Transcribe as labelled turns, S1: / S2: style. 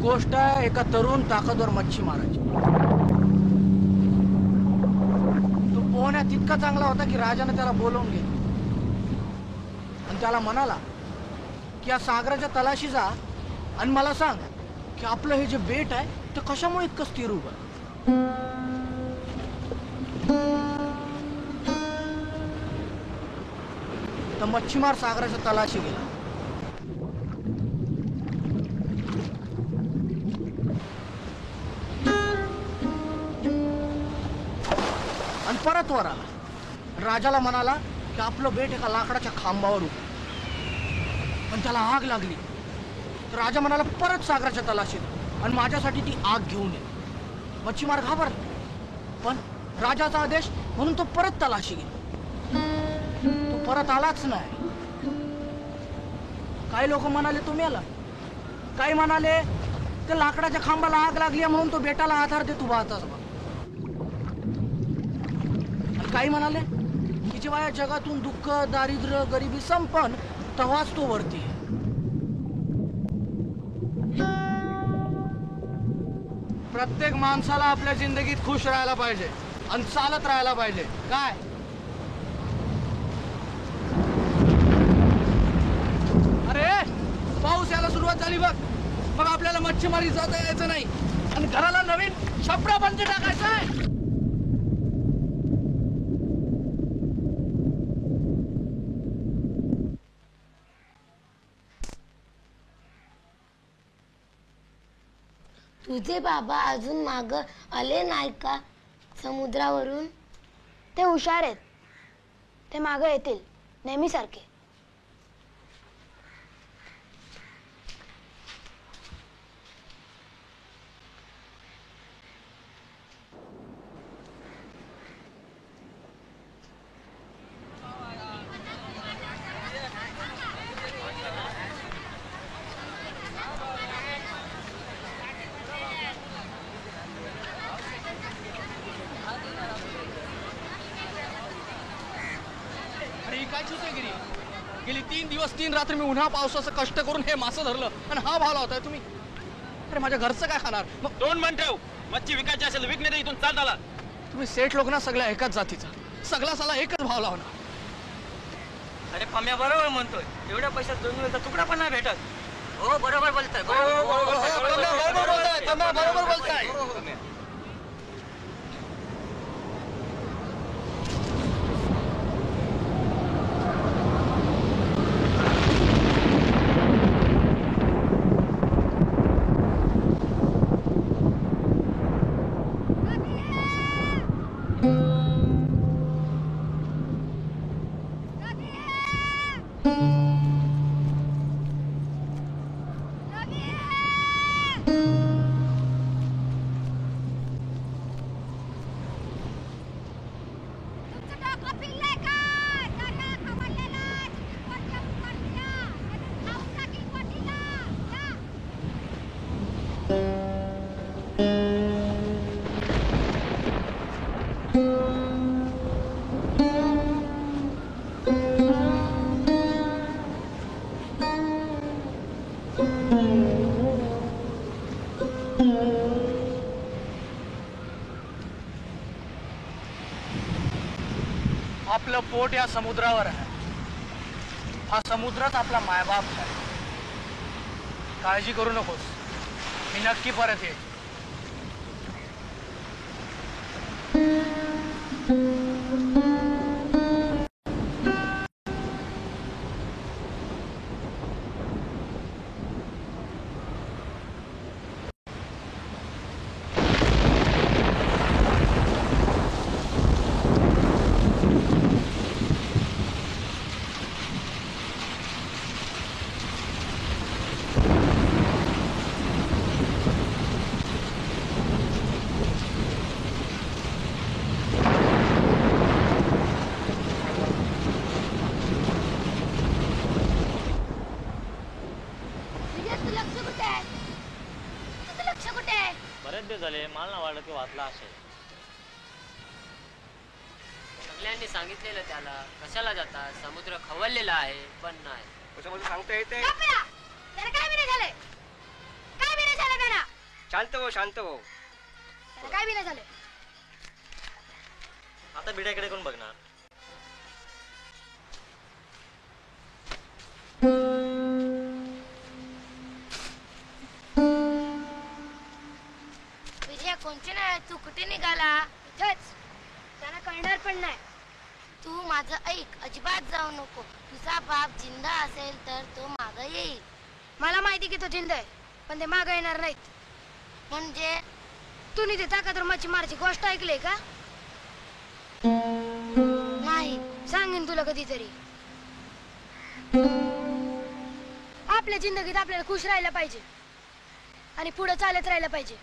S1: गोष्ट आहे एका तरुण ताकदवर मच्छीमाराची. तो पोहण्या तितका चांगला होता की राजाने त्याला बोलवून घेतलं आणि त्याला म्हणाला की या सागराच्या तलाशी जा आणि मला सांग की आपलं हे जे बेट आहे ते कशामुळे इतकं स्थिर उभं. तर मच्छीमार सागराच्या तलाशी गेला. परत वर आला. राजाला म्हणाला की आपलं बेट एका लाकडाच्या खांबावर उभं. पण त्याला आग लागली. तर राजा म्हणाला परत सागराच्या तलाशीत आणि माझ्यासाठी ती आग घेऊन ये. मच्छीमार घाबरला. पण राजाचा आदेश म्हणून तो परत तलाशी गेला. तो परत आलाच नाही. काही लोक म्हणाले तो मेला. काही म्हणाले ते लाकडाच्या खांबाला आग लागली म्हणून तो बेटाला आधार देत उभा होता. काही म्हणाले की जेव्हा या जगातून दुःख, दारिद्र्य, गरिबी संपन तेव्हाच तो वरती. प्रत्येक माणसाला आपल्या जिंदगीत खुश राहायला पाहिजे आणि चालत राहायला पाहिजे. काय अरे पाऊस यायला सुरुवात झाली बघ. मग आपल्याला मच्छीमारी जाता यायचं नाही आणि घराला नवीन छपरा बंदी टाकायचं आहे.
S2: तुझे बाबा अजून माग आले नाही का समुद्रावरून?
S3: ते हुशार आहेत. ते मागे येतील नेहमीसारखे.
S1: गेली 3 दिवस 3 रात्री मी उन्हा पावसाचं कष्ट करून हे मासे धरलं आणि हा भाव लावताय तुम्ही. अरे माझ्या घरचं काय खाणार?
S4: मग 2 मन ठेव. मच्छी विकायची असेल विकणे तर इथून चाल झाला.
S1: तुम्ही सेठ लोक ना सगळ्या एकाच जातीचा. सगळा साला एकच भाव लावणार.
S4: अरे पम्या बरोबर म्हणतोय. एवढ्या पैशात 2 वेळचा तुकडा पण नाही भेटत.
S5: हो बरोबर बोलताय.
S1: बरोबर बोलताय. आपलं पोट या समुद्रावर आहे. हा समुद्रच आपला मायबाप आहे. काळजी करू नकोस. मी नक्की परत येईल.
S5: दिवस झाले मला ना वाटत की वाचला असेल.
S6: सगळ्यांनी सांगितलेलं त्याला कशाला जाता, समुद्र खवळलेला आहे, पण नाही.
S4: त्याच्यामध्ये सांगता येते.
S3: त्याला काय बी नाही झालंय, काय बी नाही झालं त्याला,
S4: शांत हो, शांत हो.
S3: त्याला काय बी नाही झालंय.
S5: आता बिड्याकडे कोण बघणार?
S2: विजया कोणचे नाही, तू कुठे निघाला?
S3: इथंच. त्यांना कळणार पण नाही.
S2: तू माझं ऐक, अजिबात जाऊ नको. तुझा बाप जिंदा असेल तर तो मागं येईल.
S3: मला माहिती की तो जिंद आहे, पण ते मागं येणार नाहीत.
S2: म्हणजे
S3: तू तिथे ताकदवर मच्छीमारची गोष्ट ऐकली का?
S2: नाही.
S3: सांगेन तुला कधीतरी. आपल्या जिंदगीत आपल्याला खुश राहायला पाहिजे आणि पुढे चालत राहायला पाहिजे.